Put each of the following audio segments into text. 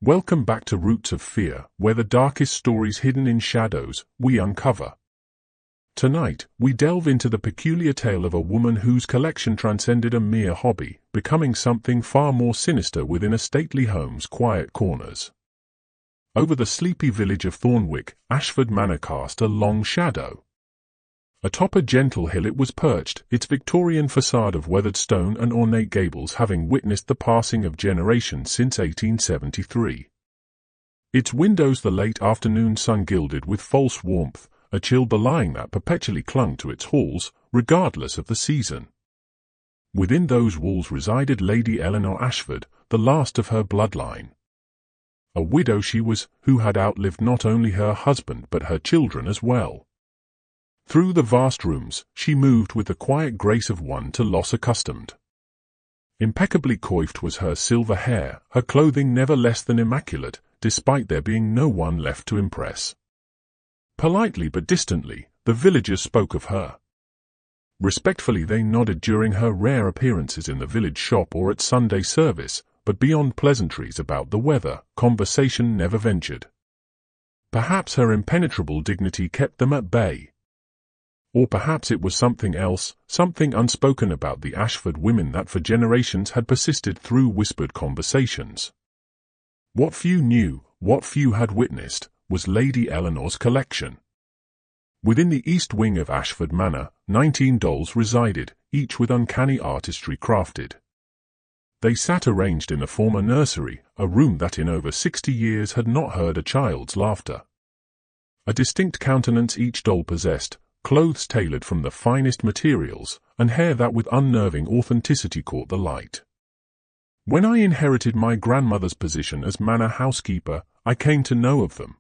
Welcome back to Roots of Fear, where the darkest stories hidden in shadows we uncover. Tonight, we delve into the peculiar tale of a woman whose collection transcended a mere hobby, becoming something far more sinister within a stately home's quiet corners. Over the sleepy village of Thornwick, Ashford Manor cast a long shadow. Atop a gentle hill it was perched, its Victorian facade of weathered stone and ornate gables having witnessed the passing of generations since 1873. Its windows the late afternoon sun gilded with false warmth, a chill belying that perpetually clung to its halls, regardless of the season. Within those walls resided Lady Eleanor Ashford, the last of her bloodline. A widow she was, who had outlived not only her husband but her children as well. Through the vast rooms, she moved with the quiet grace of one to loss accustomed. Impeccably coiffed was her silver hair, her clothing never less than immaculate, despite there being no one left to impress. Politely but distantly, the villagers spoke of her. Respectfully they nodded during her rare appearances in the village shop or at Sunday service, but beyond pleasantries about the weather, conversation never ventured. Perhaps her impenetrable dignity kept them at bay. Or perhaps it was something else, something unspoken about the Ashford women that for generations had persisted through whispered conversations. What few knew, what few had witnessed, was Lady Eleanor's collection. Within the east wing of Ashford Manor, 19 dolls resided, each with uncanny artistry crafted. They sat arranged in a former nursery, a room that in over 60 years had not heard a child's laughter. A distinct countenance each doll possessed, clothes tailored from the finest materials, and hair that with unnerving authenticity caught the light. When I inherited my grandmother's position as manor housekeeper, I came to know of them.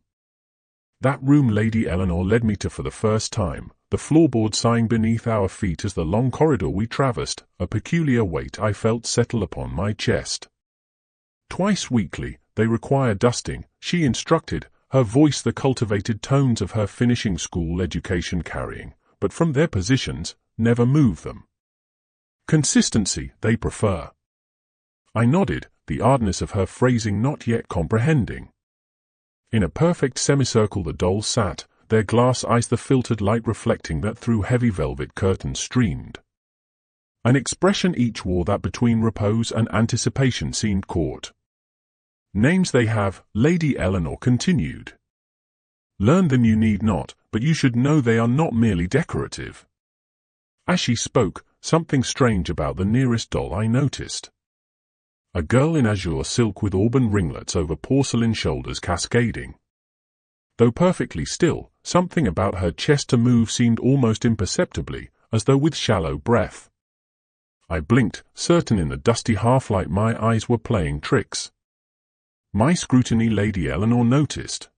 That room Lady Eleanor led me to for the first time, the floorboard sighing beneath our feet as the long corridor we traversed, a peculiar weight I felt settle upon my chest. Twice weekly, they require dusting, she instructed, her voice the cultivated tones of her finishing school education carrying, but from their positions, never move them. Consistency they prefer. I nodded, the oddness of her phrasing not yet comprehending. In a perfect semicircle the dolls sat, their glass eyes the filtered light reflecting that through heavy velvet curtains streamed. An expression each wore that between repose and anticipation seemed caught. Names they have, Lady Eleanor continued. Learn them you need not, but you should know they are not merely decorative. As she spoke, something strange about the nearest doll I noticed. A girl in azure silk with auburn ringlets over porcelain shoulders cascading. Though perfectly still, something about her chest to move seemed almost imperceptibly, as though with shallow breath. I blinked, certain in the dusty half-light my eyes were playing tricks. My scrutiny Lady Eleanor noticed.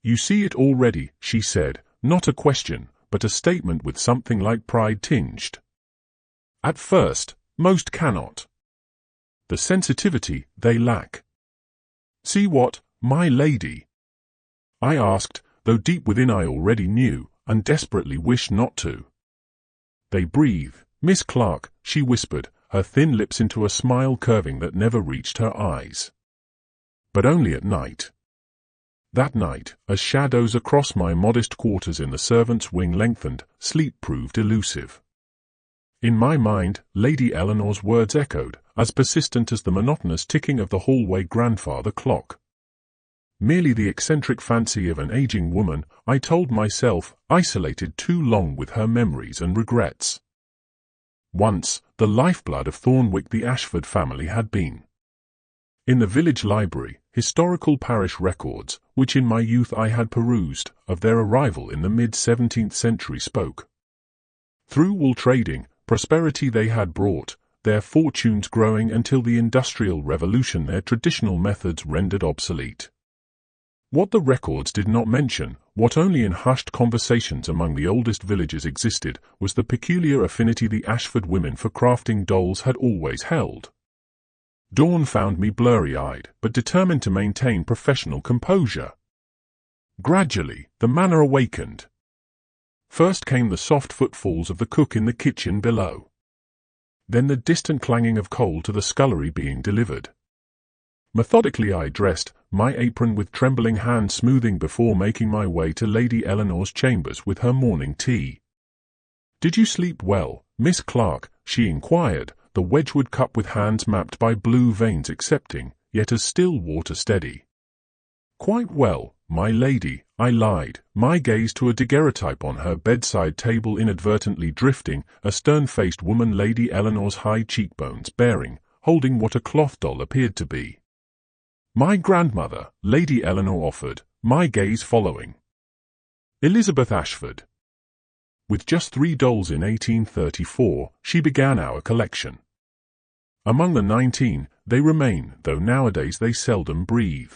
You see it already, she said, not a question, but a statement with something like pride tinged. At first, most cannot. The sensitivity they lack. See what, my lady? I asked, though deep within I already knew, and desperately wished not to. They breathe, Miss Clark, she whispered, her thin lips into a smile curving that never reached her eyes. But only at night. That night, as shadows across my modest quarters in the servants' wing lengthened, sleep proved elusive. In my mind, Lady Eleanor's words echoed, as persistent as the monotonous ticking of the hallway grandfather clock. Merely the eccentric fancy of an aging woman, I told myself, isolated too long with her memories and regrets. Once, the lifeblood of Thornwick the Ashford family had been. In the village library, historical parish records, which in my youth I had perused, of their arrival in the mid-17th century spoke. Through wool trading, prosperity they had brought, their fortunes growing until the Industrial Revolution their traditional methods rendered obsolete. What the records did not mention, what only in hushed conversations among the oldest villagers existed, was the peculiar affinity the Ashford women for crafting dolls had always held. Dawn found me blurry-eyed, but determined to maintain professional composure. Gradually, the manor awakened. First came the soft footfalls of the cook in the kitchen below. Then the distant clanging of coal to the scullery being delivered. Methodically I dressed, my apron with trembling hand smoothing before making my way to Lady Eleanor's chambers with her morning tea. "Did you sleep well, Miss Clark?" she inquired, the Wedgwood cup with hands mapped by blue veins accepting, yet as still water steady. "Quite well, my lady," I lied, my gaze to a daguerreotype on her bedside table inadvertently drifting, a stern-faced woman, Lady Eleanor's high cheekbones bearing, holding what a cloth doll appeared to be. "My grandmother," Lady Eleanor offered, my gaze following. "Elizabeth Ashford." With just 3 dolls in 1834, she began our collection. Among the 19, they remain, though nowadays they seldom breathe.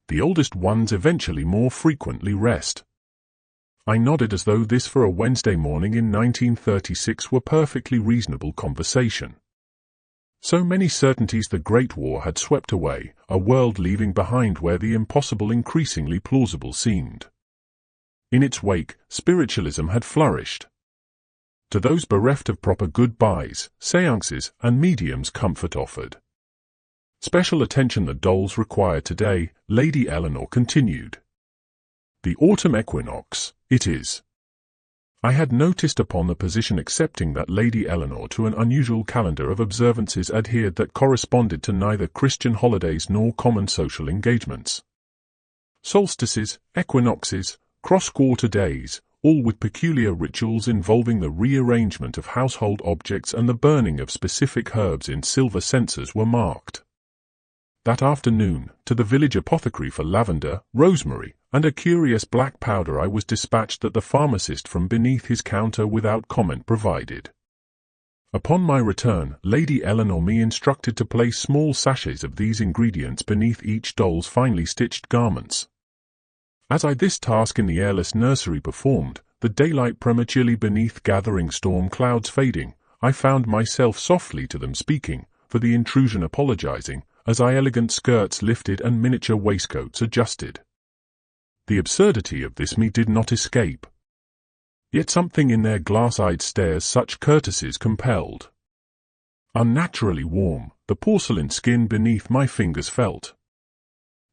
The oldest ones eventually more frequently rest. I nodded as though this for a Wednesday morning in 1936 were perfectly reasonable conversation. So many certainties the Great War had swept away, a world leaving behind where the impossible increasingly plausible seemed. In its wake, spiritualism had flourished. To those bereft of proper goodbyes, seances, and mediums comfort offered. Special attention the dolls require today, Lady Eleanor continued. The autumn equinox, it is. I had noticed upon the position accepting that Lady Eleanor to an unusual calendar of observances adhered that corresponded to neither Christian holidays nor common social engagements. Solstices, equinoxes, cross-quarter days, all with peculiar rituals involving the rearrangement of household objects and the burning of specific herbs in silver censers were marked. That afternoon, to the village apothecary for lavender, rosemary, and a curious black powder I was dispatched that the pharmacist from beneath his counter without comment provided. Upon my return, Lady Eleanor me instructed to place small sachets of these ingredients beneath each doll's finely stitched garments. As I this task in the airless nursery performed, the daylight prematurely beneath gathering storm clouds fading, I found myself softly to them speaking, for the intrusion apologizing, as I elegant skirts lifted and miniature waistcoats adjusted. The absurdity of this me did not escape. Yet something in their glass-eyed stares such courtesies compelled. Unnaturally warm, the porcelain skin beneath my fingers felt.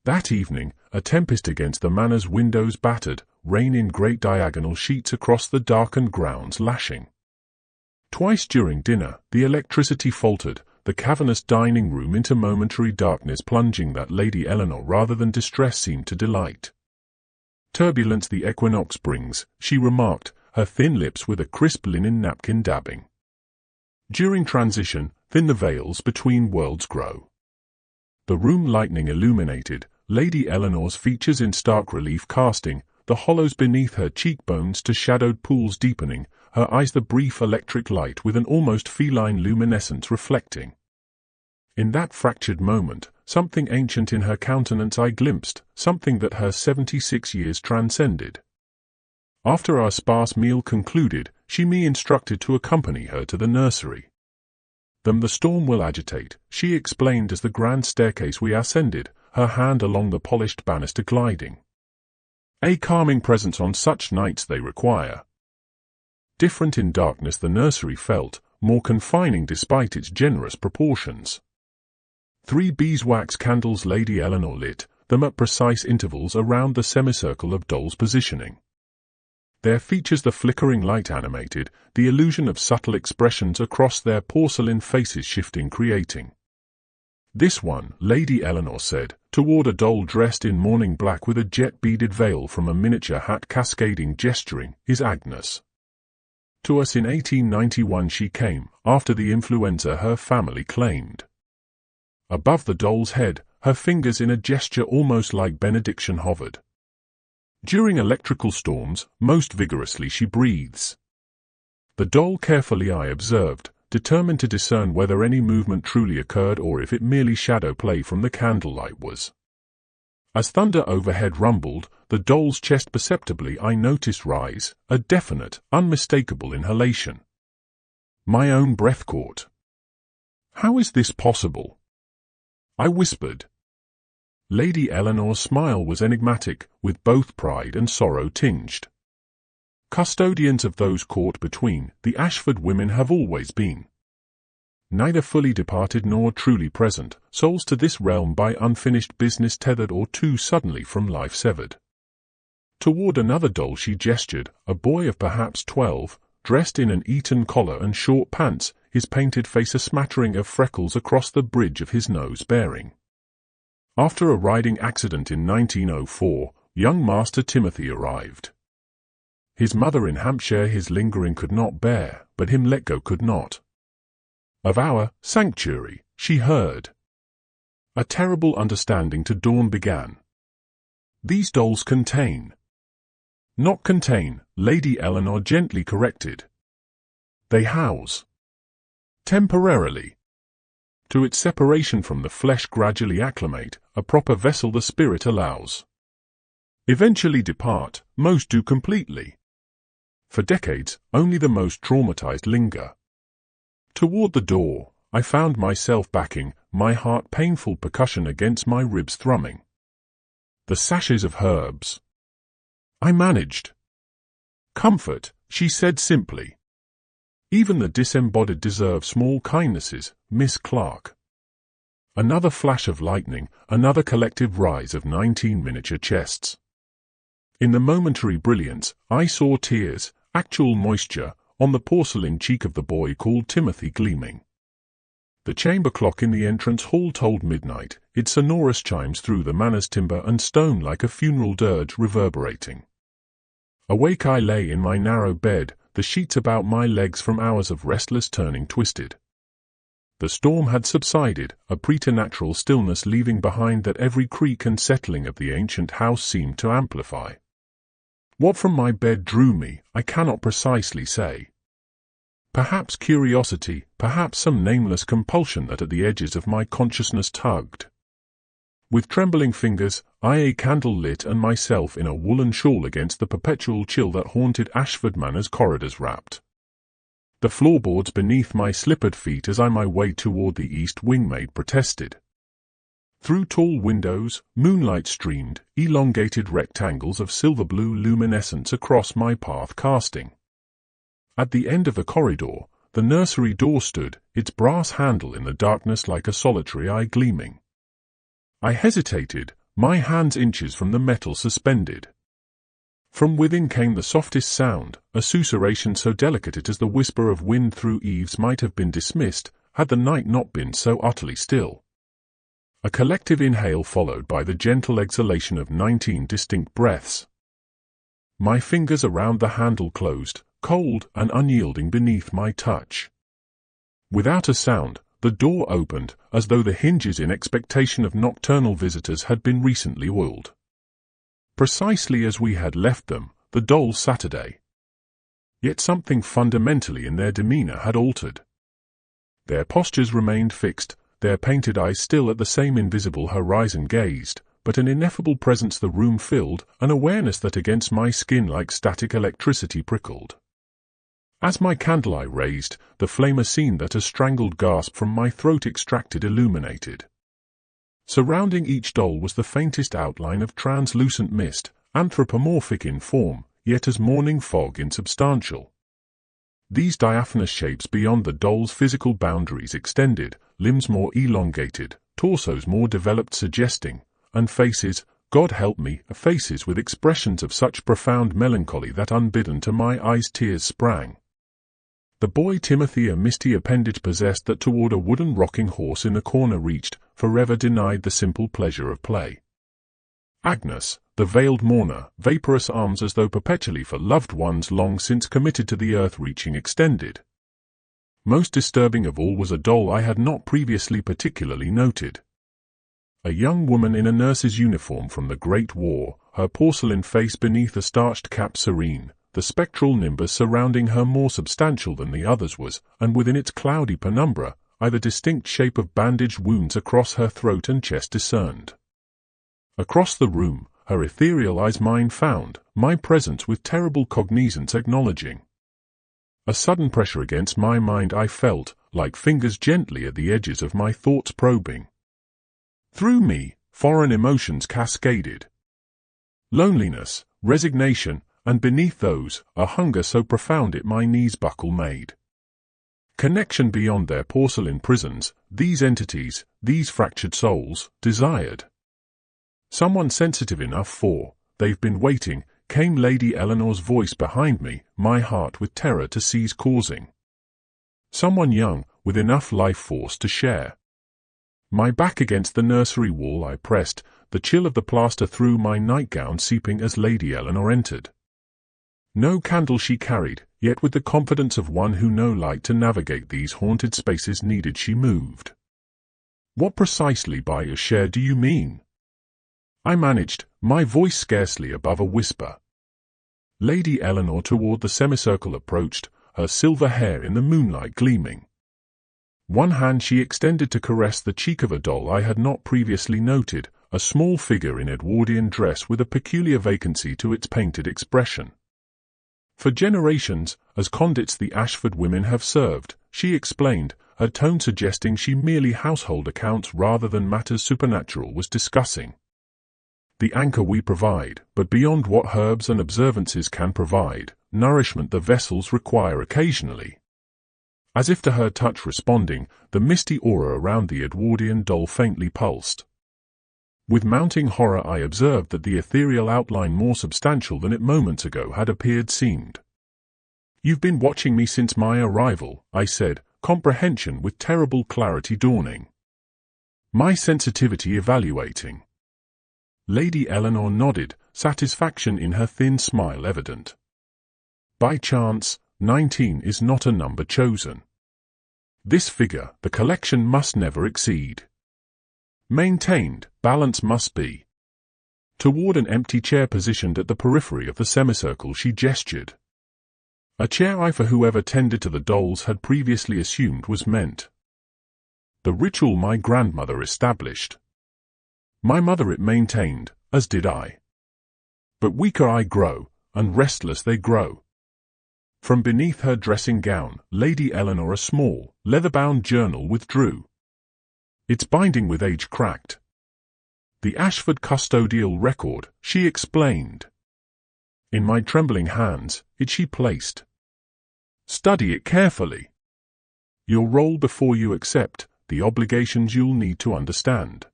That evening, a tempest against the manor's windows battered, rain in great diagonal sheets across the darkened grounds lashing. Twice during dinner, the electricity faltered, the cavernous dining room into momentary darkness plunging that Lady Eleanor rather than distress seemed to delight. "Turbulence the equinox brings," she remarked, her thin lips with a crisp linen napkin dabbing. "During transition, thin the veils between worlds grow." The room lightning illuminated, Lady Eleanor's features in stark relief casting, the hollows beneath her cheekbones to shadowed pools deepening, her eyes the brief electric light with an almost feline luminescence reflecting. In that fractured moment, something ancient in her countenance I glimpsed, something that her 76 years transcended. After our sparse meal concluded, she me instructed to accompany her to the nursery. "The storm will agitate," she explained as the grand staircase we ascended, her hand along the polished banister gliding. "A calming presence on such nights they require." Different in darkness the nursery felt, more confining despite its generous proportions. 3 beeswax candles Lady Eleanor lit, them at precise intervals around the semicircle of dolls' positioning. Their features the flickering light animated, the illusion of subtle expressions across their porcelain faces shifting creating. "This one," Lady Eleanor said, toward a doll dressed in morning black with a jet-beaded veil from a miniature hat cascading gesturing, "is Agnes. To us in 1891 she came, after the influenza her family claimed." Above the doll's head, her fingers in a gesture almost like benediction hovered. "During electrical storms, most vigorously she breathes." The doll carefully I observed, determined to discern whether any movement truly occurred or if it merely shadow play from the candlelight was. As thunder overhead rumbled, the doll's chest perceptibly I noticed rise, a definite, unmistakable inhalation. My own breath caught. "How is this possible?" I whispered. Lady Eleanor's smile was enigmatic, with both pride and sorrow tinged. "Custodians of those caught between, the Ashford women have always been. neither fully departed nor truly present, souls to this realm by unfinished business tethered or too suddenly from life severed. Toward another doll she gestured, a boy of perhaps 12, dressed in an Eton collar and short pants, his painted face a smattering of freckles across the bridge of his nose bearing. After a riding accident in 1904, young Master Timothy arrived. His mother in Hampshire his lingering could not bear, but him let go could not. Of our sanctuary, she heard. A terrible understanding to dawn began. These dolls contain. Not contain, Lady Eleanor gently corrected. They house. Temporarily. To its separation from the flesh gradually acclimate, a proper vessel the spirit allows. Eventually depart, most do completely. For decades, only the most traumatized linger. Toward the door, I found myself backing, my heart painful percussion against my ribs thrumming. The sachets of herbs. I managed. Comfort, she said simply. Even the disembodied deserve small kindnesses, Miss Clark. Another flash of lightning, another collective rise of 19 miniature chests. In the momentary brilliance, I saw tears, actual moisture, on the porcelain cheek of the boy called Timothy gleaming. The chamber clock in the entrance hall told midnight, its sonorous chimes through the manor's timber and stone like a funeral dirge reverberating. Awake I lay in my narrow bed, the sheets about my legs from hours of restless turning twisted. The storm had subsided, a preternatural stillness leaving behind that every creak and settling of the ancient house seemed to amplify. What from my bed drew me, I cannot precisely say. Perhaps curiosity, perhaps some nameless compulsion that at the edges of my consciousness tugged. With trembling fingers, I a candle lit and myself in a woolen shawl against the perpetual chill that haunted Ashford Manor's corridors wrapped. The floorboards beneath my slippered feet as I my way toward the east wing made protested. Through tall windows, moonlight streamed, elongated rectangles of silver-blue luminescence across my path casting. At the end of the corridor, the nursery door stood, its brass handle in the darkness like a solitary eye gleaming. I hesitated, my hands inches from the metal suspended. From within came the softest sound, a susurration so delicate it as the whisper of wind through eaves might have been dismissed, had the night not been so utterly still. A collective inhale followed by the gentle exhalation of 19 distinct breaths. My fingers around the handle closed, cold and unyielding beneath my touch. Without a sound, the door opened, as though the hinges in expectation of nocturnal visitors had been recently oiled. Precisely as we had left them, the dolls Saturday. Yet something fundamentally in their demeanor had altered. Their postures remained fixed, their painted eyes still at the same invisible horizon gazed, but an ineffable presence the room filled, an awareness that against my skin like static electricity prickled. As my candle I raised, the flame a scene that a strangled gasp from my throat extracted illuminated. Surrounding each doll was the faintest outline of translucent mist, anthropomorphic in form, yet as morning fog insubstantial. These diaphanous shapes beyond the doll's physical boundaries extended, limbs more elongated, torsos more developed suggesting, and faces, God help me, faces with expressions of such profound melancholy that unbidden to my eyes tears sprang. The boy Timothy a misty appendage possessed that toward a wooden rocking horse in the corner reached, forever denied the simple pleasure of play. Agnes, the veiled mourner, vaporous arms as though perpetually for loved ones long since committed to the earth reaching extended. Most disturbing of all was a doll I had not previously particularly noted. A young woman in a nurse's uniform from the Great War, her porcelain face beneath a starched cap serene, the spectral nimbus surrounding her more substantial than the others was, and within its cloudy penumbra, the distinct shape of bandaged wounds across her throat and chest discerned. Across the room, her ethereal eyes mine found, my presence with terrible cognizance acknowledging. A sudden pressure against my mind I felt, like fingers gently at the edges of my thoughts probing. Through me, foreign emotions cascaded. Loneliness, resignation, and beneath those, a hunger so profound it my knees buckle made. Connection beyond their porcelain prisons, these entities, these fractured souls, desired. Someone sensitive enough for, they've been waiting, came Lady Eleanor's voice behind me, my heart with terror to cease causing. Someone young, with enough life force to share. My back against the nursery wall I pressed, the chill of the plaster through my nightgown seeping as Lady Eleanor entered. No candle she carried, yet with the confidence of one who no light to navigate these haunted spaces needed she moved. What precisely by your share do you mean? I managed, my voice scarcely above a whisper. Lady Eleanor toward the semicircle approached, her silver hair in the moonlight gleaming. One hand she extended to caress the cheek of a doll I had not previously noted, a small figure in Edwardian dress with a peculiar vacancy to its painted expression. For generations, as conduits the Ashford women have served, she explained, her tone suggesting she merely household accounts rather than matters supernatural was discussing. The anchor we provide, but beyond what herbs and observances can provide, nourishment the vessels require occasionally. As if to her touch responding, the misty aura around the Edwardian doll faintly pulsed. With mounting horror I observed that the ethereal outline more substantial than it moments ago had appeared seemed. "You've been watching me since my arrival," I said, comprehension with terrible clarity dawning. My sensitivity evaluating. Lady Eleanor nodded, satisfaction in her thin smile evident. By chance, 19 is not a number chosen. This figure, the collection must never exceed. Maintained, balance must be. Toward an empty chair positioned at the periphery of the semicircle she gestured. A chair I for whoever tended to the dolls had previously assumed was meant. The ritual my grandmother established. My mother it maintained, as did I. But weaker I grow, and restless they grow. From beneath her dressing gown, Lady Eleanor a small, leather-bound journal withdrew. Its binding with age cracked. The Ashford custodial record, she explained. In my trembling hands, it she placed. Study it carefully. You'll roll before you accept the obligations you'll need to understand.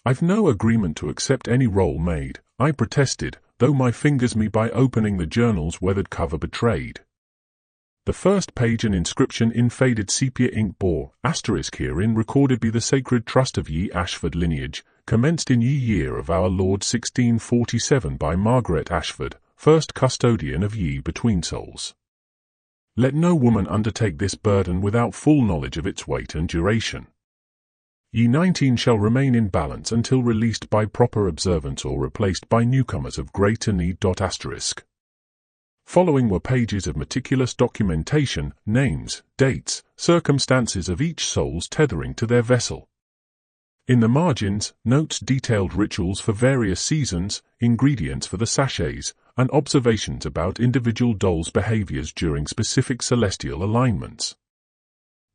I've no agreement to accept any role made, I protested, though my fingers me by opening the journal's weathered cover betrayed. The first page an inscription in faded sepia ink bore, asterisk herein recorded be the sacred trust of ye Ashford lineage, commenced in ye year of our Lord 1647 by Margaret Ashford, first custodian of ye between souls. Let no woman undertake this burden without full knowledge of its weight and duration. Ye 19 shall remain in balance until released by proper observance or replaced by newcomers of greater need. Asterisk. Following were pages of meticulous documentation, names, dates, circumstances of each soul's tethering to their vessel. In the margins, notes detailed rituals for various seasons, ingredients for the sachets, and observations about individual dolls' behaviors during specific celestial alignments.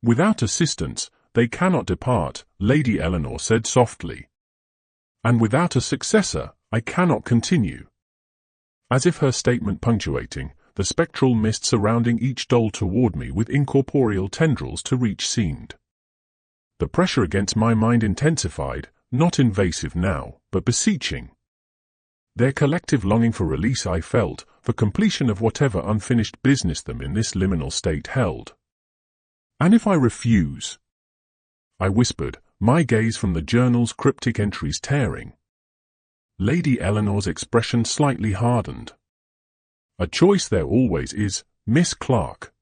Without assistance, they cannot depart, Lady Eleanor said softly. And without a successor, I cannot continue. As if her statement punctuating, the spectral mist surrounding each doll toward me with incorporeal tendrils to reach seemed. The pressure against my mind intensified, not invasive now, but beseeching. Their collective longing for release I felt, for completion of whatever unfinished business them in this liminal state held. And if I refuse? I whispered, my gaze from the journal's cryptic entries tearing. Lady Eleanor's expression slightly hardened. A choice there always is, Miss Clark.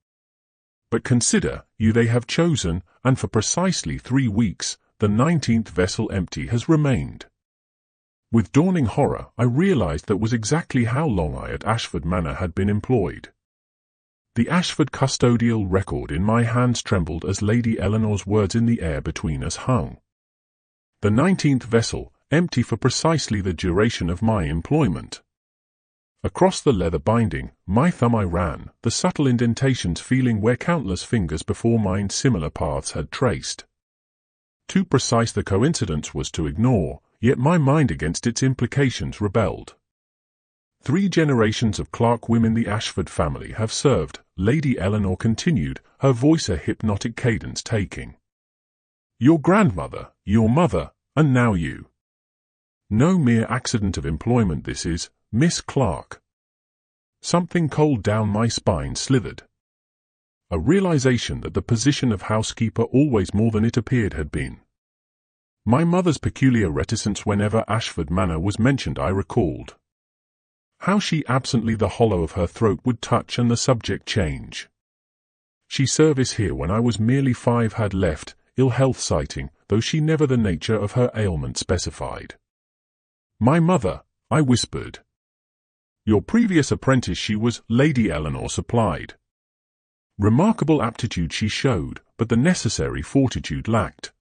But consider, you they have chosen, and for precisely 3 weeks, the 19th vessel empty has remained. With dawning horror, I realized that was exactly how long I at Ashford Manor had been employed. The Ashford custodial record in my hands trembled as Lady Eleanor's words in the air between us hung. The 19th vessel, empty for precisely the duration of my employment. Across the leather binding, my thumb I ran, the subtle indentations feeling where countless fingers before mine similar paths had traced. Too precise the coincidence was to ignore, yet my mind against its implications rebelled. 3 generations of Clark women the Ashford family have served, Lady Eleanor continued, her voice a hypnotic cadence taking. Your grandmother, your mother, and now you. No mere accident of employment this is, Miss Clark. Something cold down my spine slithered. A realization that the position of housekeeper always more than it appeared had been. My mother's peculiar reticence whenever Ashford Manor was mentioned I recalled. How she absently the hollow of her throat would touch and the subject change. She service here when I was merely 5 had left, ill health citing, though she never the nature of her ailment specified. My mother, I whispered. Your previous apprentice she was, Lady Eleanor supplied. Remarkable aptitude she showed, but the necessary fortitude lacked.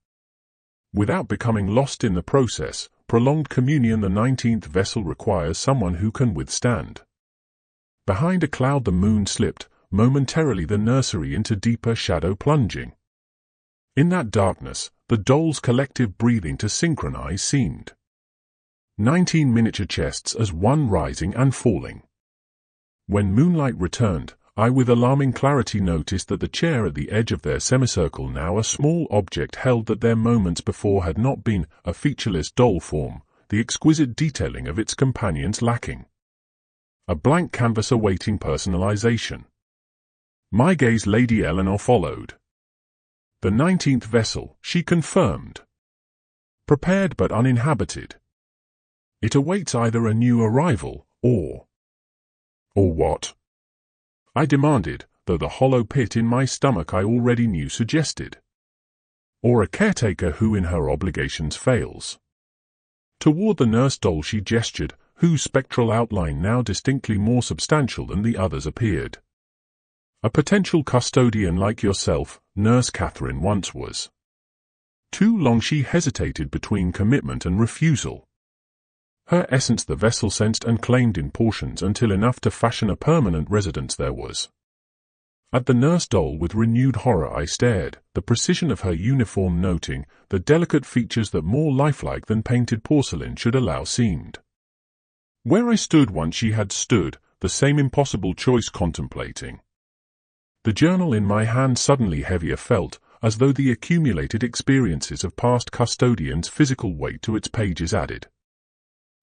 Without becoming lost in the process, prolonged communion the 19th vessel requires someone who can withstand. Behind a cloud the moon slipped, momentarily the nursery into deeper shadow plunging. In that darkness, the dolls' collective breathing to synchronize seemed. 19 miniature chests as one rising and falling. When moonlight returned, I with alarming clarity noticed that the chair at the edge of their semicircle now a small object held that there moments before had not been, a featureless doll form, the exquisite detailing of its companions lacking. A blank canvas awaiting personalization. My gaze Lady Eleanor followed. The 19th vessel, she confirmed. Prepared but uninhabited. It awaits either a new arrival, or what? I demanded, though the hollow pit in my stomach I already knew suggested. Or a caretaker who in her obligations fails. Toward the nurse doll she gestured, whose spectral outline now distinctly more substantial than the others appeared. A potential custodian like yourself, Nurse Catherine once was. Too long she hesitated between commitment and refusal. Her essence the vessel sensed and claimed in portions until enough to fashion a permanent residence there was. At the nurse doll with renewed horror I stared, the precision of her uniform noting, the delicate features that more lifelike than painted porcelain should allow seemed. Where I stood once she had stood, the same impossible choice contemplating. The journal in my hand suddenly heavier felt, as though the accumulated experiences of past custodians' physical weight to its pages added.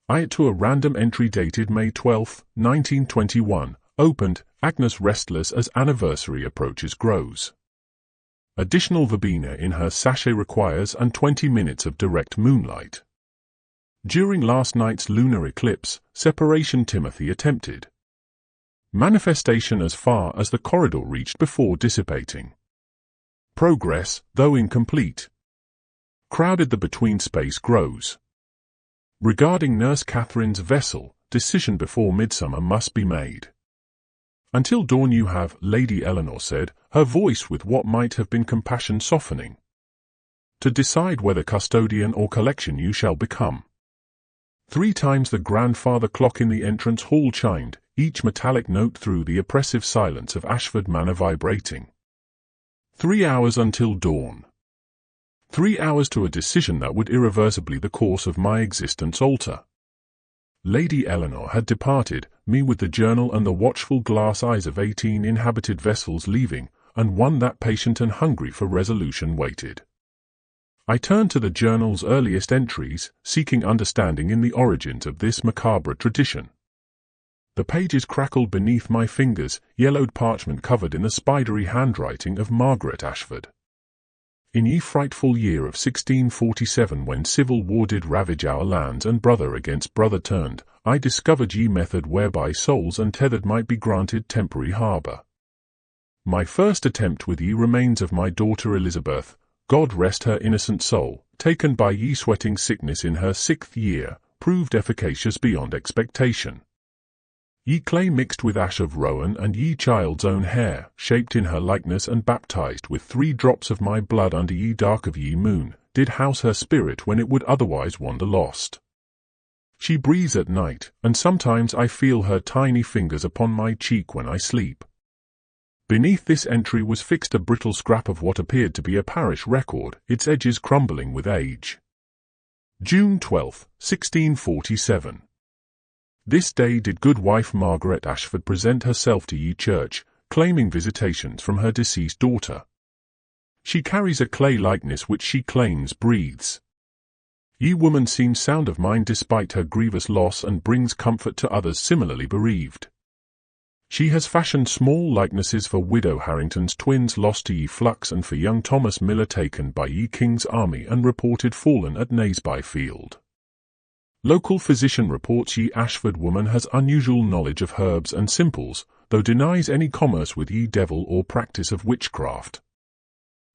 I to a random entry dated May 12, 1921, opened, Agnes restless as anniversary approaches grows. Additional verbena in her sachet requires and 20 minutes of direct moonlight. During last night's lunar eclipse, separation Timothy attempted. Manifestation as far as the corridor reached before dissipating. Progress, though incomplete. Crowded the between space grows. Regarding Nurse Catherine's vessel, decision before midsummer must be made. Until dawn you have, Lady Eleanor said, her voice with what might have been compassion softening. To decide whether custodian or collection you shall become. 3 times the grandfather clock in the entrance hall chimed, each metallic note through the oppressive silence of Ashford Manor vibrating. 3 hours until dawn. 3 hours to a decision that would irreversibly the course of my existence alter. Lady Eleanor had departed, me with the journal and the watchful glass eyes of 18 inhabited vessels leaving, and one that patient and hungry for resolution waited. I turned to the journal's earliest entries, seeking understanding in the origins of this macabre tradition. The pages crackled beneath my fingers, yellowed parchment covered in the spidery handwriting of Margaret Ashford. In ye frightful year of 1647 when civil war did ravage our lands and brother against brother turned, I discovered ye method whereby souls untethered might be granted temporary harbour. My first attempt with ye remains of my daughter Elizabeth, God rest her innocent soul, taken by ye sweating sickness in her 6th year, proved efficacious beyond expectation. Ye clay mixed with ash of rowan and ye child's own hair, shaped in her likeness and baptized with 3 drops of my blood under ye dark of ye moon, did house her spirit when it would otherwise wander lost. She breathes at night, and sometimes I feel her tiny fingers upon my cheek when I sleep. Beneath this entry was fixed a brittle scrap of what appeared to be a parish record, its edges crumbling with age. June 12, 1647. This day did good wife Margaret Ashford present herself to ye church, claiming visitations from her deceased daughter. She carries a clay likeness which she claims breathes. Ye woman seems sound of mind despite her grievous loss and brings comfort to others similarly bereaved. She has fashioned small likenesses for widow Harrington's twins lost to ye Flux and for young Thomas Miller taken by ye King's army and reported fallen at Naseby Field. Local physician reports ye Ashford woman has unusual knowledge of herbs and simples, though denies any commerce with ye devil or practice of witchcraft.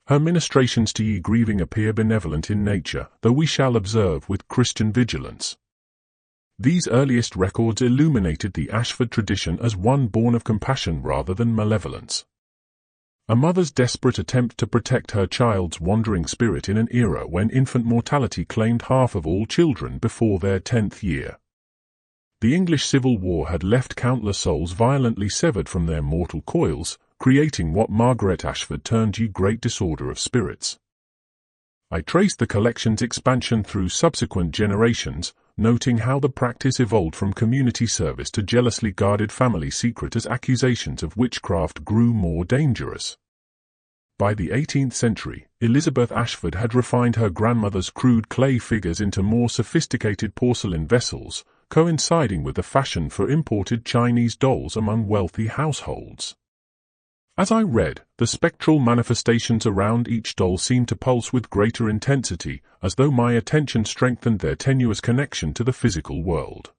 Her ministrations to ye grieving appear benevolent in nature, though we shall observe with Christian vigilance. These earliest records illuminated the Ashford tradition as one born of compassion rather than malevolence. A mother's desperate attempt to protect her child's wandering spirit in an era when infant mortality claimed half of all children before their 10th year. The English Civil War had left countless souls violently severed from their mortal coils, creating what Margaret Ashford termed ye great disorder of spirits. I traced the collection's expansion through subsequent generations, noting how the practice evolved from community service to jealously guarded family secret as accusations of witchcraft grew more dangerous. By the 18th century, Elizabeth Ashford had refined her grandmother's crude clay figures into more sophisticated porcelain vessels, coinciding with the fashion for imported Chinese dolls among wealthy households. As I read, the spectral manifestations around each doll seemed to pulse with greater intensity, as though my attention strengthened their tenuous connection to the physical world.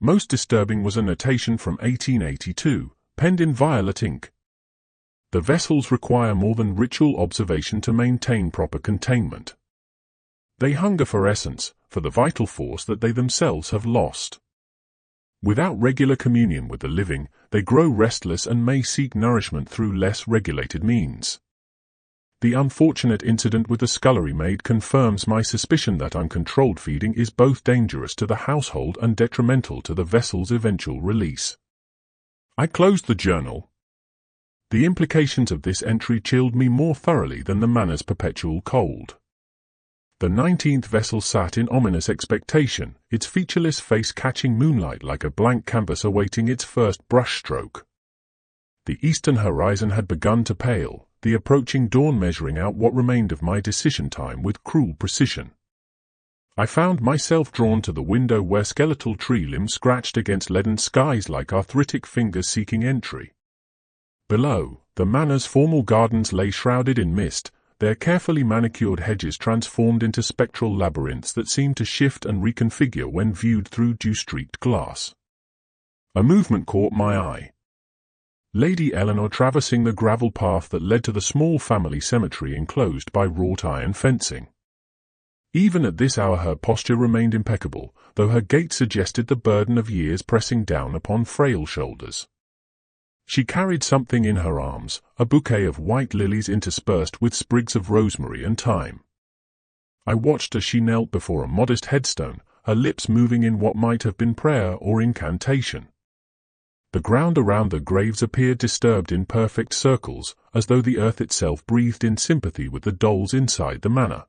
Most disturbing was a notation from 1882, penned in violet ink. The vessels require more than ritual observation to maintain proper containment. They hunger for essence, for the vital force that they themselves have lost. Without regular communion with the living, they grow restless and may seek nourishment through less regulated means. The unfortunate incident with the scullery maid confirms my suspicion that uncontrolled feeding is both dangerous to the household and detrimental to the vessel's eventual release. I closed the journal. The implications of this entry chilled me more thoroughly than the manor's perpetual cold. The 19th vessel sat in ominous expectation, its featureless face catching moonlight like a blank canvas awaiting its first brushstroke. The eastern horizon had begun to pale, the approaching dawn measuring out what remained of my decision time with cruel precision. I found myself drawn to the window where skeletal tree limbs scratched against leaden skies like arthritic fingers seeking entry. Below, the manor's formal gardens lay shrouded in mist, their carefully manicured hedges transformed into spectral labyrinths that seemed to shift and reconfigure when viewed through dew-streaked glass. A movement caught my eye. Lady Eleanor traversing the gravel path that led to the small family cemetery enclosed by wrought iron fencing. Even at this hour her posture remained impeccable, though her gait suggested the burden of years pressing down upon frail shoulders. She carried something in her arms, a bouquet of white lilies interspersed with sprigs of rosemary and thyme. I watched as she knelt before a modest headstone, her lips moving in what might have been prayer or incantation. The ground around the graves appeared disturbed in perfect circles, as though the earth itself breathed in sympathy with the dolls inside the manor.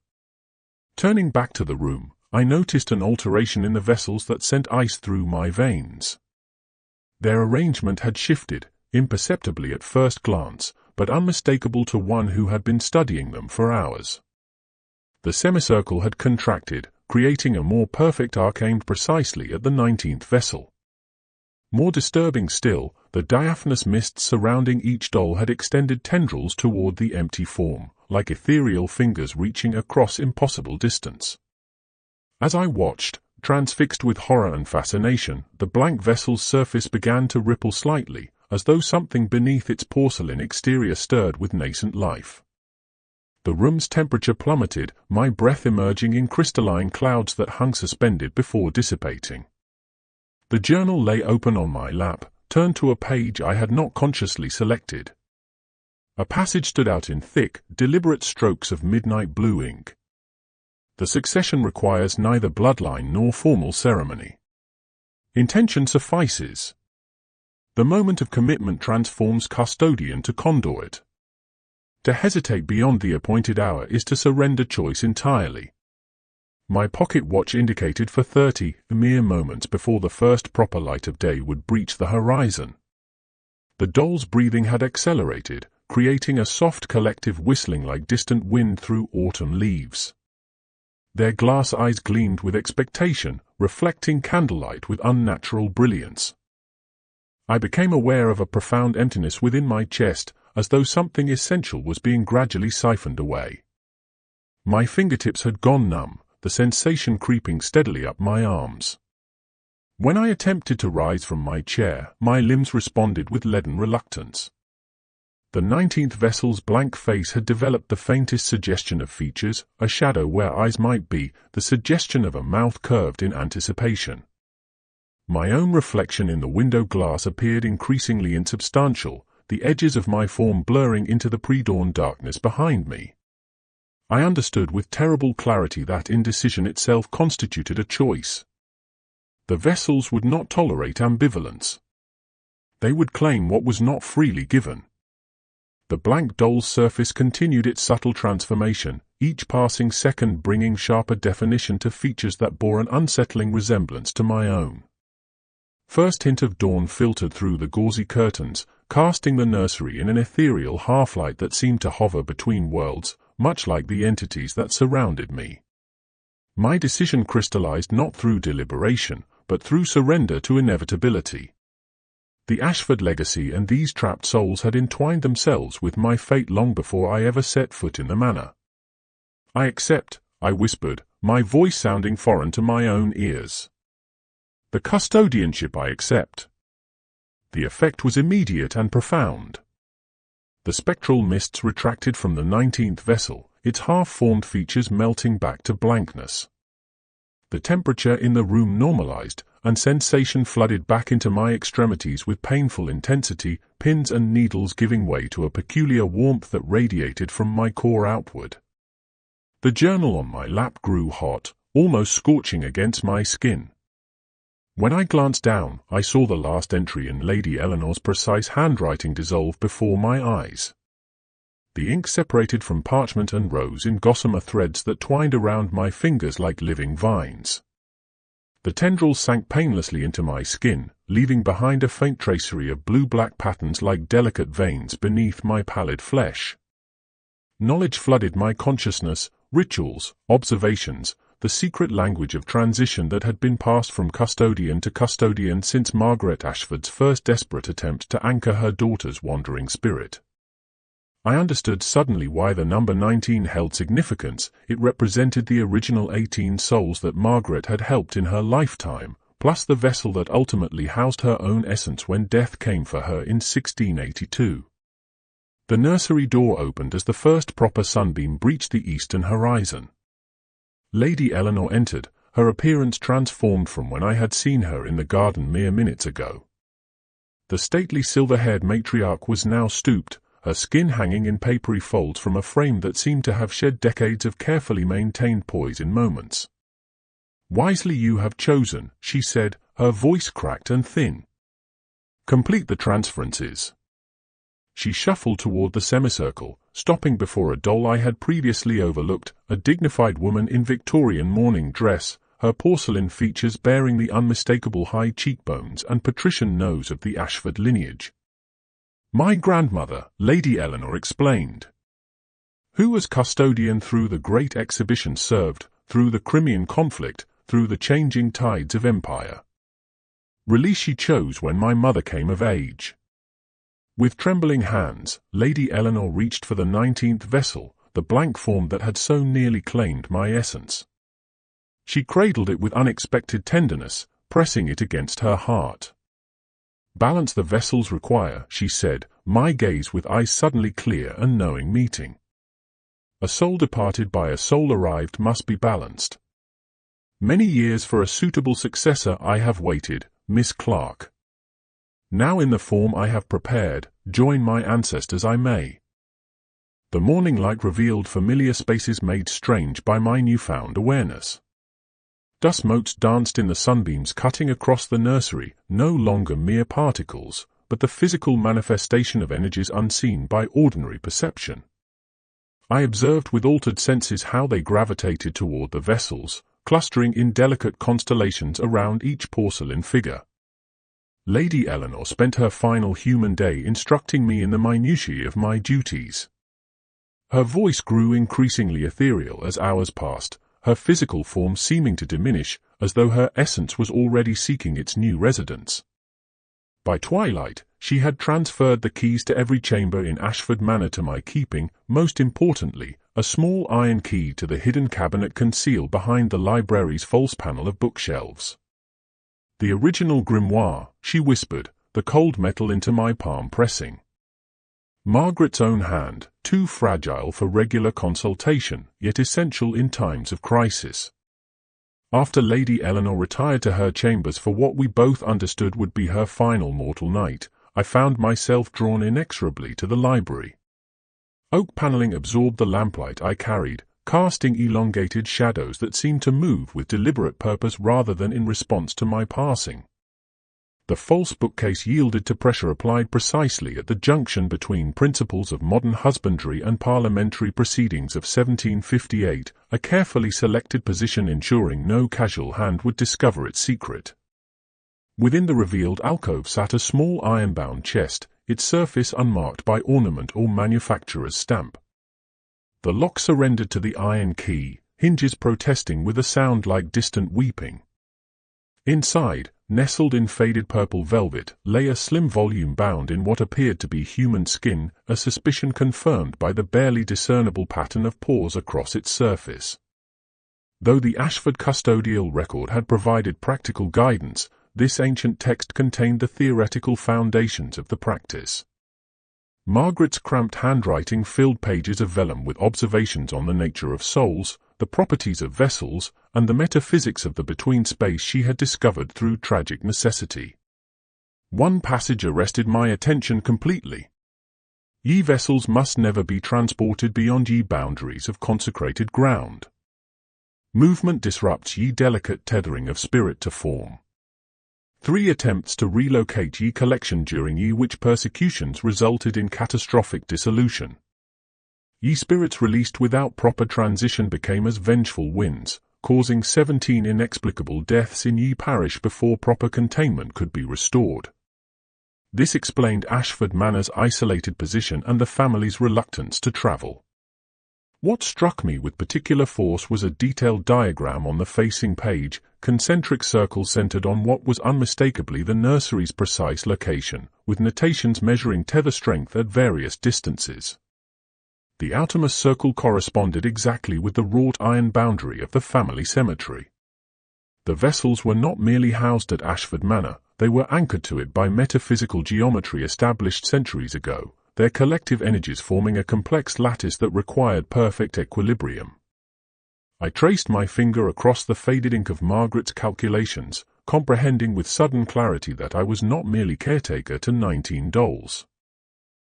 Turning back to the room, I noticed an alteration in the vessels that sent ice through my veins. Their arrangement had shifted, imperceptibly at first glance, but unmistakable to one who had been studying them for hours. The semicircle had contracted, creating a more perfect arc aimed precisely at the 19th vessel. More disturbing still, the diaphanous mists surrounding each doll had extended tendrils toward the empty form, like ethereal fingers reaching across impossible distance. As I watched, transfixed with horror and fascination, the blank vessel's surface began to ripple slightly, as though something beneath its porcelain exterior stirred with nascent life. The room's temperature plummeted, my breath emerging in crystalline clouds that hung suspended before dissipating. The journal lay open on my lap, turned to a page I had not consciously selected. A passage stood out in thick, deliberate strokes of midnight blue ink. The succession requires neither bloodline nor formal ceremony. Intention suffices. The moment of commitment transforms custodian to conduit. To hesitate beyond the appointed hour is to surrender choice entirely. My pocket watch indicated for 30 mere moments before the first proper light of day would breach the horizon. The doll's breathing had accelerated, creating a soft collective whistling like distant wind through autumn leaves. Their glass eyes gleamed with expectation, reflecting candlelight with unnatural brilliance. I became aware of a profound emptiness within my chest, as though something essential was being gradually siphoned away. My fingertips had gone numb, the sensation creeping steadily up my arms. When I attempted to rise from my chair, my limbs responded with leaden reluctance. The 19th vessel's blank face had developed the faintest suggestion of features, a shadow where eyes might be, the suggestion of a mouth curved in anticipation. My own reflection in the window glass appeared increasingly insubstantial, the edges of my form blurring into the pre-dawn darkness behind me. I understood with terrible clarity that indecision itself constituted a choice. The vessels would not tolerate ambivalence. They would claim what was not freely given. The blank doll's surface continued its subtle transformation, each passing second bringing sharper definition to features that bore an unsettling resemblance to my own. First hint of dawn filtered through the gauzy curtains, casting the nursery in an ethereal half-light that seemed to hover between worlds, much like the entities that surrounded me. My decision crystallized not through deliberation, but through surrender to inevitability. The Ashford legacy and these trapped souls had entwined themselves with my fate long before I ever set foot in the manor. "I accept," I whispered, my voice sounding foreign to my own ears. "The custodianship I accept." The effect was immediate and profound. The spectral mists retracted from the 19th vessel, its half-formed features melting back to blankness. The temperature in the room normalized, and sensation flooded back into my extremities with painful intensity, pins and needles giving way to a peculiar warmth that radiated from my core outward. The journal on my lap grew hot, almost scorching against my skin. When I glanced down, I saw the last entry in Lady Eleanor's precise handwriting dissolve before my eyes. The ink separated from parchment and rose in gossamer threads that twined around my fingers like living vines. The tendrils sank painlessly into my skin, leaving behind a faint tracery of blue-black patterns like delicate veins beneath my pallid flesh. Knowledge flooded my consciousness, rituals, observations, the secret language of transition that had been passed from custodian to custodian since Margaret Ashford's first desperate attempt to anchor her daughter's wandering spirit. I understood suddenly why the number 19 held significance. It represented the original 18 souls that Margaret had helped in her lifetime, plus the vessel that ultimately housed her own essence when death came for her in 1682. The nursery door opened as the first proper sunbeam breached the eastern horizon. Lady Eleanor entered, her appearance transformed from when I had seen her in the garden mere minutes ago. The stately silver-haired matriarch was now stooped, her skin hanging in papery folds from a frame that seemed to have shed decades of carefully maintained poise in moments. "Wisely you have chosen," she said, her voice cracked and thin. "Complete the transferences." She shuffled toward the semicircle, stopping before a doll I had previously overlooked, a dignified woman in Victorian morning dress, her porcelain features bearing the unmistakable high cheekbones and patrician nose of the Ashford lineage. "My grandmother," Lady Eleanor explained, "who as custodian through the Great Exhibition served, through the Crimean conflict, through the changing tides of empire. Release she chose when my mother came of age." With trembling hands, Lady Eleanor reached for the 19th vessel, the blank form that had so nearly claimed my essence. She cradled it with unexpected tenderness, pressing it against her heart. "Balance the vessels require," she said, my gaze with eyes suddenly clear and knowing meeting. "A soul departed by a soul arrived must be balanced. Many years for a suitable successor I have waited, Miss Clark. Now in the form I have prepared, join my ancestors I may." The morning light revealed familiar spaces made strange by my newfound awareness. Dust motes danced in the sunbeams cutting across the nursery, no longer mere particles, but the physical manifestation of energies unseen by ordinary perception. I observed with altered senses how they gravitated toward the vessels, clustering in delicate constellations around each porcelain figure. Lady Eleanor spent her final human day instructing me in the minutiae of my duties. Her voice grew increasingly ethereal as hours passed, her physical form seeming to diminish, as though her essence was already seeking its new residence. By twilight, she had transferred the keys to every chamber in Ashford Manor to my keeping, most importantly, a small iron key to the hidden cabinet concealed behind the library's false panel of bookshelves. The original grimoire, she whispered, the cold metal into my palm pressing. Margaret's own hand, too fragile for regular consultation, yet essential in times of crisis. After Lady Eleanor retired to her chambers for what we both understood would be her final mortal night, I found myself drawn inexorably to the library. Oak paneling absorbed the lamplight I carried, casting elongated shadows that seemed to move with deliberate purpose rather than in response to my passing. The false bookcase yielded to pressure applied precisely at the junction between principles of modern husbandry and parliamentary proceedings of 1758, a carefully selected position ensuring no casual hand would discover its secret. Within the revealed alcove sat a small iron-bound chest, its surface unmarked by ornament or manufacturer's stamp. The lock surrendered to the iron key, hinges protesting with a sound like distant weeping. Inside, nestled in faded purple velvet, lay a slim volume bound in what appeared to be human skin, a suspicion confirmed by the barely discernible pattern of paws across its surface. Though the Ashford custodial record had provided practical guidance, this ancient text contained the theoretical foundations of the practice. Margaret's cramped handwriting filled pages of vellum with observations on the nature of souls, the properties of vessels, and the metaphysics of the between space she had discovered through tragic necessity. One passage arrested my attention completely. Ye vessels must never be transported beyond ye boundaries of consecrated ground. Movement disrupts ye delicate tethering of spirit to form. 3 attempts to relocate ye collection during ye which persecutions resulted in catastrophic dissolution. Ye spirits released without proper transition became as vengeful winds, causing 17 inexplicable deaths in ye parish before proper containment could be restored. This explained Ashford Manor's isolated position and the family's reluctance to travel. What struck me with particular force was a detailed diagram on the facing page, concentric circles centered on what was unmistakably the nursery's precise location, with notations measuring tether strength at various distances. The outermost circle corresponded exactly with the wrought iron boundary of the family cemetery. The vessels were not merely housed at Ashford Manor, they were anchored to it by metaphysical geometry established centuries ago, their collective energies forming a complex lattice that required perfect equilibrium. I traced my finger across the faded ink of Margaret's calculations, comprehending with sudden clarity that I was not merely caretaker to 19 dolls.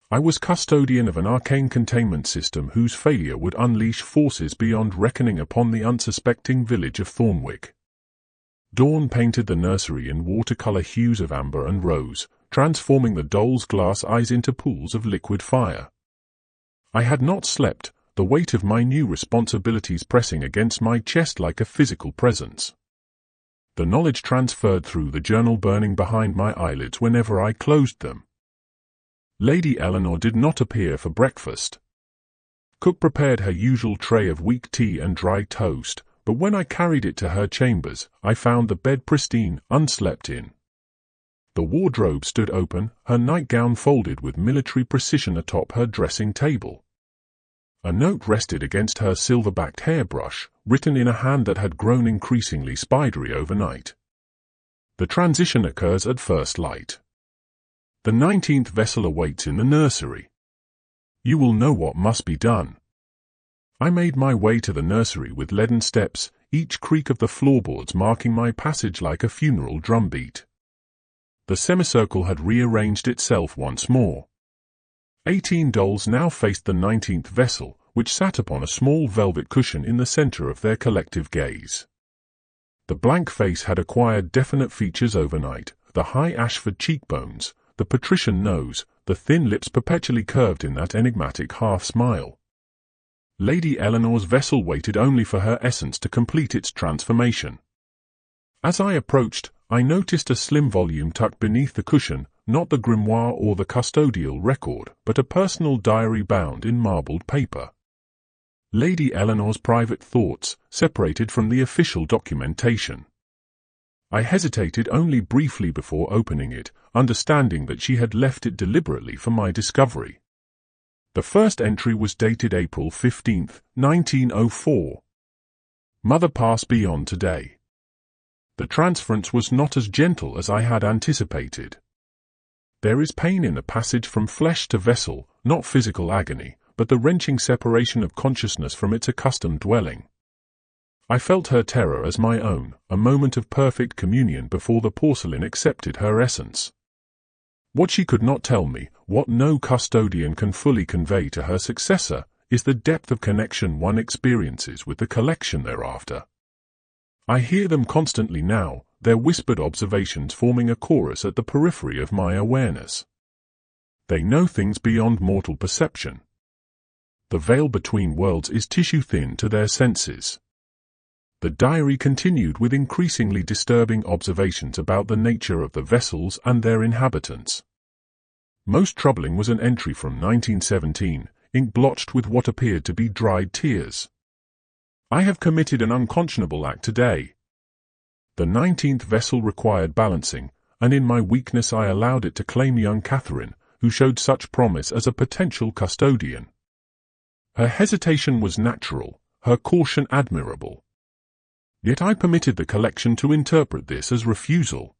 I was custodian of an arcane containment system whose failure would unleash forces beyond reckoning upon the unsuspecting village of Thornwick. Dawn painted the nursery in watercolor hues of amber and rose, transforming the dolls' glass eyes into pools of liquid fire. I had not slept, the weight of my new responsibilities pressing against my chest like a physical presence. The knowledge transferred through the journal burning behind my eyelids whenever I closed them. Lady Eleanor did not appear for breakfast. Cook prepared her usual tray of weak tea and dry toast, but when I carried it to her chambers, I found the bed pristine, unslept in. The wardrobe stood open, her nightgown folded with military precision atop her dressing table. A note rested against her silver-backed hairbrush, written in a hand that had grown increasingly spidery overnight. The transition occurs at first light. The 19th vessel awaits in the nursery. You will know what must be done. I made my way to the nursery with leaden steps, each creak of the floorboards marking my passage like a funeral drumbeat. The semicircle had rearranged itself once more. 18 dolls now faced the 19th vessel, which sat upon a small velvet cushion in the center of their collective gaze. The blank face had acquired definite features overnight, the high Ashford cheekbones, the patrician nose, the thin lips perpetually curved in that enigmatic half-smile. Lady Eleanor's vessel waited only for her essence to complete its transformation. As I approached, I noticed a slim volume tucked beneath the cushion, not the grimoire or the custodial record, but a personal diary bound in marbled paper. Lady Eleanor's private thoughts, separated from the official documentation. I hesitated only briefly before opening it, understanding that she had left it deliberately for my discovery. The first entry was dated April 15, 1904. Mother passed beyond today. The transference was not as gentle as I had anticipated. There is pain in the passage from flesh to vessel, not physical agony, but the wrenching separation of consciousness from its accustomed dwelling. I felt her terror as my own, a moment of perfect communion before the porcelain accepted her essence. What she could not tell me, what no custodian can fully convey to her successor, is the depth of connection one experiences with the collection thereafter. I hear them constantly now, their whispered observations forming a chorus at the periphery of my awareness. They know things beyond mortal perception. The veil between worlds is tissue-thin to their senses. The diary continued with increasingly disturbing observations about the nature of the vessels and their inhabitants. Most troubling was an entry from 1917, ink-blotched with what appeared to be dried tears. I have committed an unconscionable act today. The 19th vessel required balancing, and in my weakness I allowed it to claim young Catherine, who showed such promise as a potential custodian. Her hesitation was natural, her caution admirable. Yet I permitted the collection to interpret this as refusal.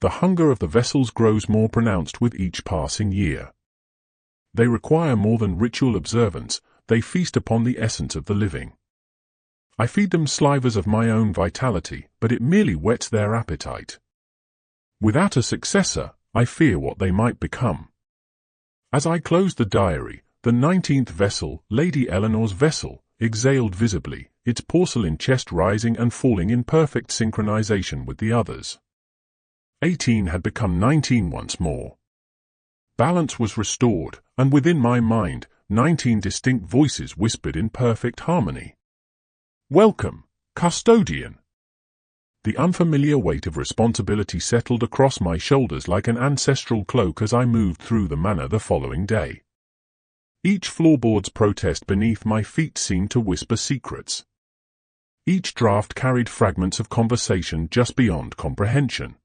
The hunger of the vessels grows more pronounced with each passing year. They require more than ritual observance, they feast upon the essence of the living. I feed them slivers of my own vitality, but it merely whets their appetite. Without a successor, I fear what they might become. As I closed the diary, the 19th vessel, Lady Eleanor's vessel, exhaled visibly, its porcelain chest rising and falling in perfect synchronization with the others. 18 had become 19 once more. Balance was restored, and within my mind, 19 distinct voices whispered in perfect harmony. "Welcome, custodian." The unfamiliar weight of responsibility settled across my shoulders like an ancestral cloak as I moved through the manor the following day. Each floorboard's protest beneath my feet seemed to whisper secrets. Each draft carried fragments of conversation just beyond comprehension.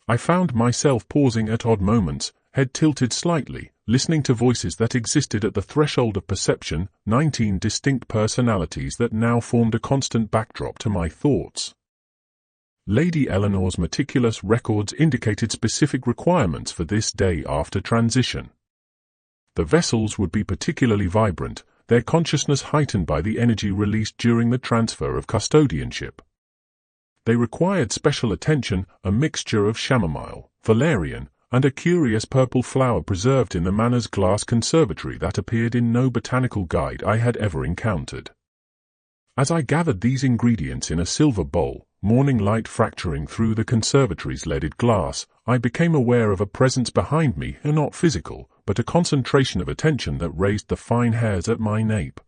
I found myself pausing at odd moments, head tilted slightly, listening to voices that existed at the threshold of perception, 19 distinct personalities that now formed a constant backdrop to my thoughts. Lady Eleanor's meticulous records indicated specific requirements for this day after transition. The vessels would be particularly vibrant, their consciousness heightened by the energy released during the transfer of custodianship. They required special attention, a mixture of chamomile, valerian, and a curious purple flower preserved in the manor's glass conservatory that appeared in no botanical guide I had ever encountered. As I gathered these ingredients in a silver bowl, morning light fracturing through the conservatory's leaded glass, I became aware of a presence behind me, not physical, but a concentration of attention that raised the fine hairs at my nape.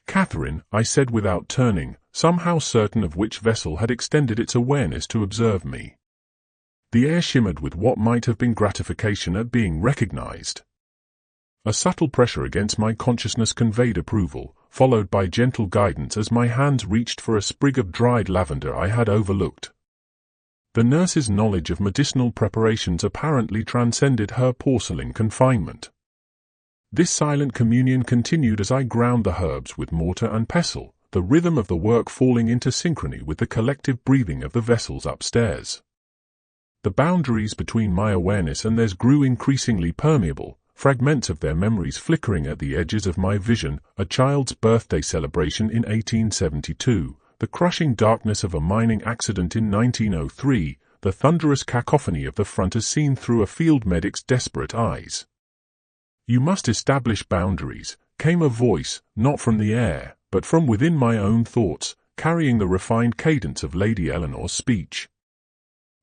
"Catherine," I said without turning, somehow certain of which vessel had extended its awareness to observe me. The air shimmered with what might have been gratification at being recognized. A subtle pressure against my consciousness conveyed approval, followed by gentle guidance as my hands reached for a sprig of dried lavender I had overlooked. The nurse's knowledge of medicinal preparations apparently transcended her porcelain confinement. This silent communion continued as I ground the herbs with mortar and pestle, the rhythm of the work falling into synchrony with the collective breathing of the vessels upstairs. The boundaries between my awareness and theirs grew increasingly permeable, fragments of their memories flickering at the edges of my vision, a child's birthday celebration in 1872, the crushing darkness of a mining accident in 1903, the thunderous cacophony of the front as seen through a field medic's desperate eyes. "You must establish boundaries," came a voice, not from the air, but from within my own thoughts, carrying the refined cadence of Lady Eleanor's speech.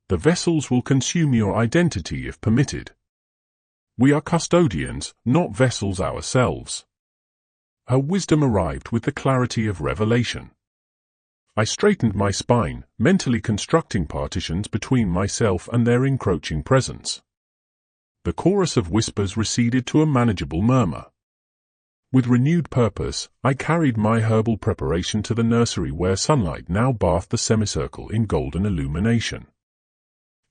"The vessels will consume your identity if permitted. We are custodians, not vessels ourselves." Her wisdom arrived with the clarity of revelation. I straightened my spine, mentally constructing partitions between myself and their encroaching presence. The chorus of whispers receded to a manageable murmur. With renewed purpose, I carried my herbal preparation to the nursery where sunlight now bathed the semicircle in golden illumination.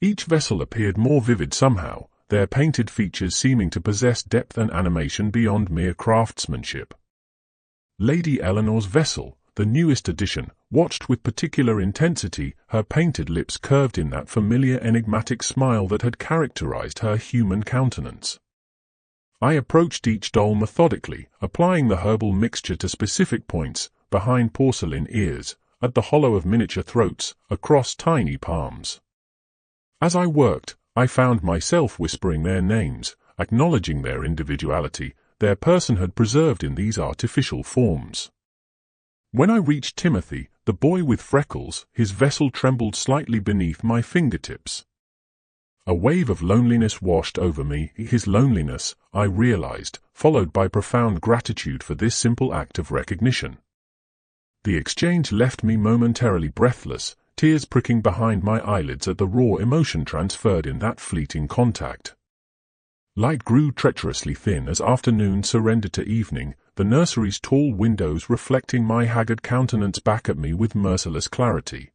Each vessel appeared more vivid somehow, their painted features seeming to possess depth and animation beyond mere craftsmanship. Lady Eleanor's vessel, the newest addition, watched with particular intensity, her painted lips curved in that familiar enigmatic smile that had characterized her human countenance. I approached each doll methodically, applying the herbal mixture to specific points, behind porcelain ears, at the hollow of miniature throats, across tiny palms. As I worked, I found myself whispering their names, acknowledging their individuality, their personhood preserved in these artificial forms. When I reached Timothy, the boy with freckles, his vessel trembled slightly beneath my fingertips. A wave of loneliness washed over me, his loneliness, I realized, followed by profound gratitude for this simple act of recognition. The exchange left me momentarily breathless, tears pricking behind my eyelids at the raw emotion transferred in that fleeting contact. Light grew treacherously thin as afternoon surrendered to evening, the nursery's tall windows reflecting my haggard countenance back at me with merciless clarity.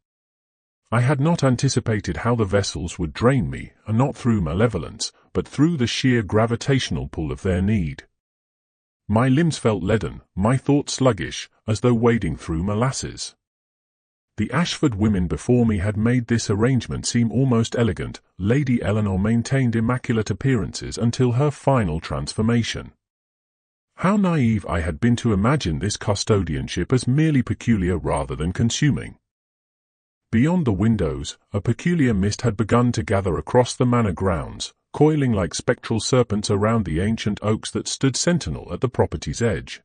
I had not anticipated how the vessels would drain me, and not through malevolence, but through the sheer gravitational pull of their need. My limbs felt leaden, my thoughts sluggish, as though wading through molasses. The Ashford women before me had made this arrangement seem almost elegant. Lady Eleanor maintained immaculate appearances until her final transformation. How naive I had been to imagine this custodianship as merely peculiar rather than consuming. Beyond the windows, a peculiar mist had begun to gather across the manor grounds, coiling like spectral serpents around the ancient oaks that stood sentinel at the property's edge.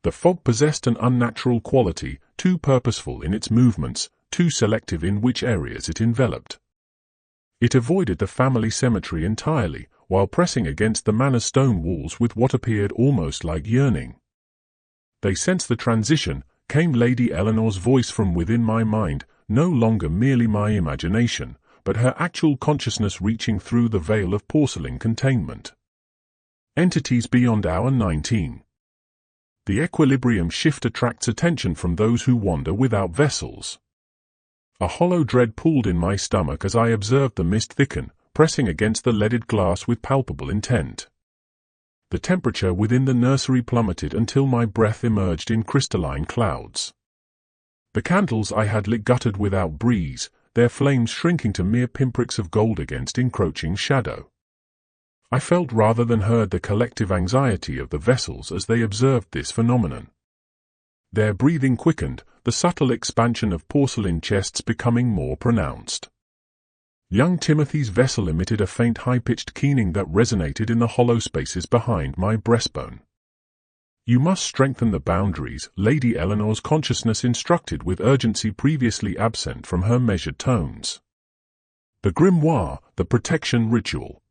The fog possessed an unnatural quality, too purposeful in its movements, too selective in which areas it enveloped. It avoided the family cemetery entirely, while pressing against the manor's stone walls with what appeared almost like yearning. They sensed the transition, came Lady Eleanor's voice from within my mind, no longer merely my imagination, but her actual consciousness reaching through the veil of porcelain containment. Entities beyond our 19. The equilibrium shift attracts attention from those who wander without vessels. A hollow dread pulled in my stomach as I observed the mist thicken, pressing against the leaded glass with palpable intent. The temperature within the nursery plummeted until my breath emerged in crystalline clouds. The candles I had lit guttered without breeze, their flames shrinking to mere pinpricks of gold against encroaching shadow. I felt rather than heard the collective anxiety of the vessels as they observed this phenomenon. Their breathing quickened, the subtle expansion of porcelain chests becoming more pronounced. Young Timothy's vessel emitted a faint high-pitched keening that resonated in the hollow spaces behind my breastbone. You must strengthen the boundaries, Lady Eleanor's consciousness instructed with urgency previously absent from her measured tones. The grimoire, the protection ritual.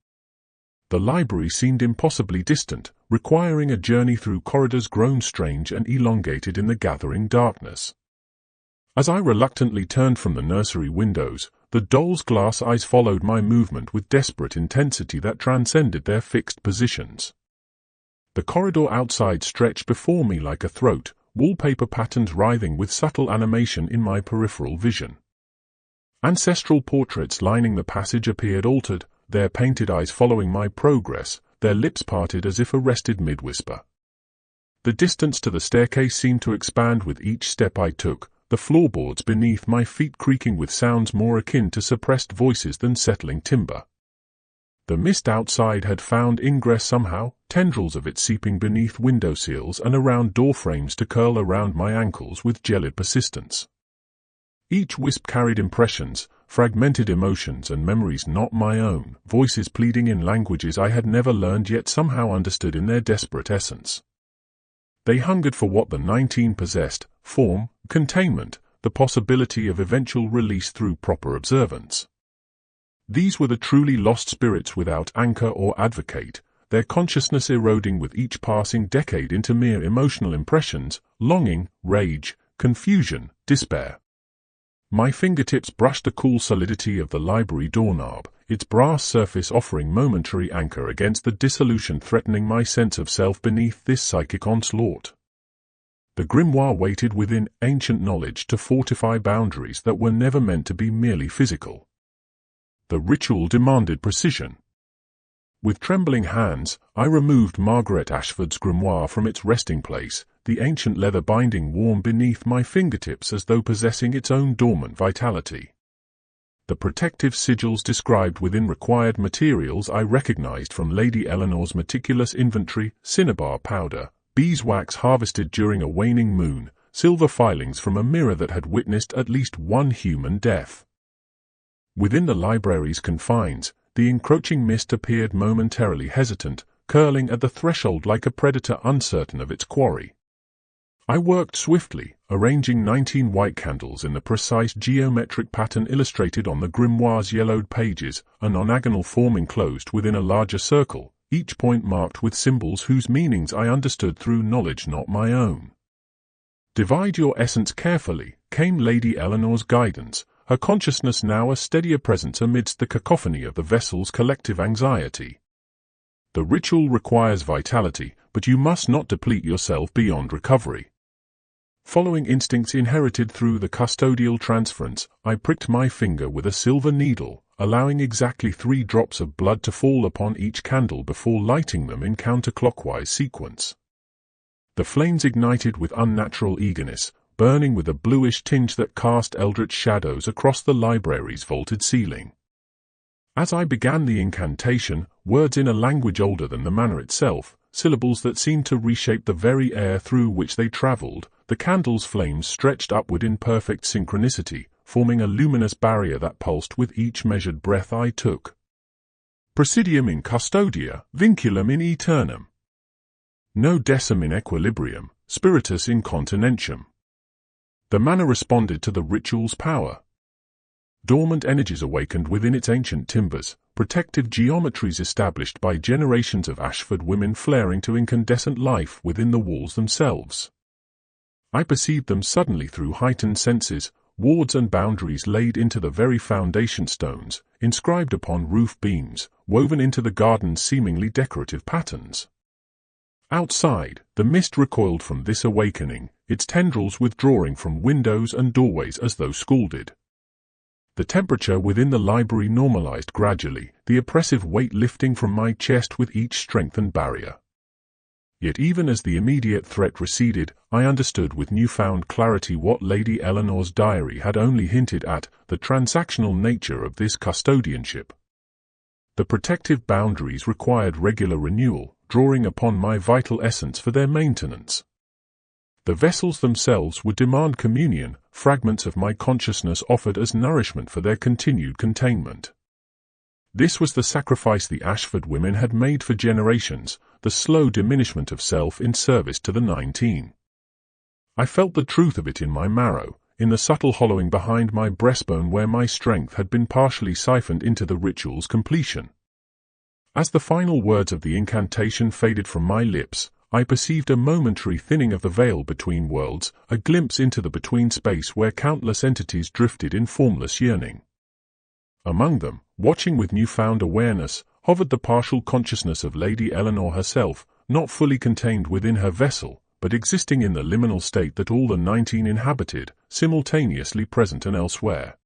The library seemed impossibly distant, requiring a journey through corridors grown strange and elongated in the gathering darkness. As I reluctantly turned from the nursery windows, the doll's glass eyes followed my movement with desperate intensity that transcended their fixed positions. The corridor outside stretched before me like a throat, wallpaper patterns writhing with subtle animation in my peripheral vision. Ancestral portraits lining the passage appeared altered, their painted eyes following my progress, their lips parted as if arrested mid-whisper. The distance to the staircase seemed to expand with each step I took, the floorboards beneath my feet creaking with sounds more akin to suppressed voices than settling timber. The mist outside had found ingress somehow, tendrils of it seeping beneath window sills and around door frames to curl around my ankles with gelid persistence. Each wisp carried impressions, fragmented emotions and memories not my own, voices pleading in languages I had never learned yet somehow understood in their desperate essence. They hungered for what the 19 possessed, form, containment, the possibility of eventual release through proper observance. These were the truly lost spirits without anchor or advocate, their consciousness eroding with each passing decade into mere emotional impressions, longing, rage, confusion, despair. My fingertips brushed the cool solidity of the library doorknob, its brass surface offering momentary anchor against the dissolution threatening my sense of self beneath this psychic onslaught. The grimoire waited within ancient knowledge to fortify boundaries that were never meant to be merely physical. The ritual demanded precision. With trembling hands, I removed Margaret Ashford's grimoire from its resting place, the ancient leather binding warm beneath my fingertips as though possessing its own dormant vitality. The protective sigils described within required materials I recognized from Lady Eleanor's meticulous inventory: cinnabar powder, beeswax harvested during a waning moon, silver filings from a mirror that had witnessed at least one human death. Within the library's confines, the encroaching mist appeared momentarily hesitant, curling at the threshold like a predator uncertain of its quarry. I worked swiftly, arranging 19 white candles in the precise geometric pattern illustrated on the grimoire's yellowed pages, a nonagonal form enclosed within a larger circle, each point marked with symbols whose meanings I understood through knowledge not my own. "Divide your essence carefully," came Lady Eleanor's guidance, her consciousness now a steadier presence amidst the cacophony of the vessel's collective anxiety. "The ritual requires vitality, but you must not deplete yourself beyond recovery." Following instincts inherited through the custodial transference, I pricked my finger with a silver needle, allowing exactly 3 drops of blood to fall upon each candle before lighting them in counterclockwise sequence. The flames ignited with unnatural eagerness, burning with a bluish tinge that cast eldritch shadows across the library's vaulted ceiling. As I began the incantation, words in a language older than the manor itself, syllables that seemed to reshape the very air through which they traveled, the candle's flames stretched upward in perfect synchronicity, forming a luminous barrier that pulsed with each measured breath I took. Presidium in custodia, vinculum in aeternum. No decem in equilibrium, spiritus in continentium. The manor responded to the ritual's power. Dormant energies awakened within its ancient timbers, protective geometries established by generations of Ashford women flaring to incandescent life within the walls themselves. I perceived them suddenly through heightened senses, wards and boundaries laid into the very foundation stones, inscribed upon roof beams, woven into the garden's seemingly decorative patterns. Outside, the mist recoiled from this awakening, its tendrils withdrawing from windows and doorways as though scalded. The temperature within the library normalized gradually, the oppressive weight lifting from my chest with each strengthened barrier. Yet even as the immediate threat receded, I understood with newfound clarity what Lady Eleanor's diary had only hinted at, the transactional nature of this custodianship. The protective boundaries required regular renewal, drawing upon my vital essence for their maintenance. The vessels themselves would demand communion, fragments of my consciousness offered as nourishment for their continued containment. This was the sacrifice the Ashford women had made for generations, the slow diminishment of self in service to the 19. I felt the truth of it in my marrow, in the subtle hollowing behind my breastbone where my strength had been partially siphoned into the ritual's completion. As the final words of the incantation faded from my lips, I perceived a momentary thinning of the veil between worlds, a glimpse into the between space where countless entities drifted in formless yearning. Among them, watching with newfound awareness, hovered the partial consciousness of Lady Eleanor herself, not fully contained within her vessel, but existing in the liminal state that all the 19 inhabited, simultaneously present and elsewhere.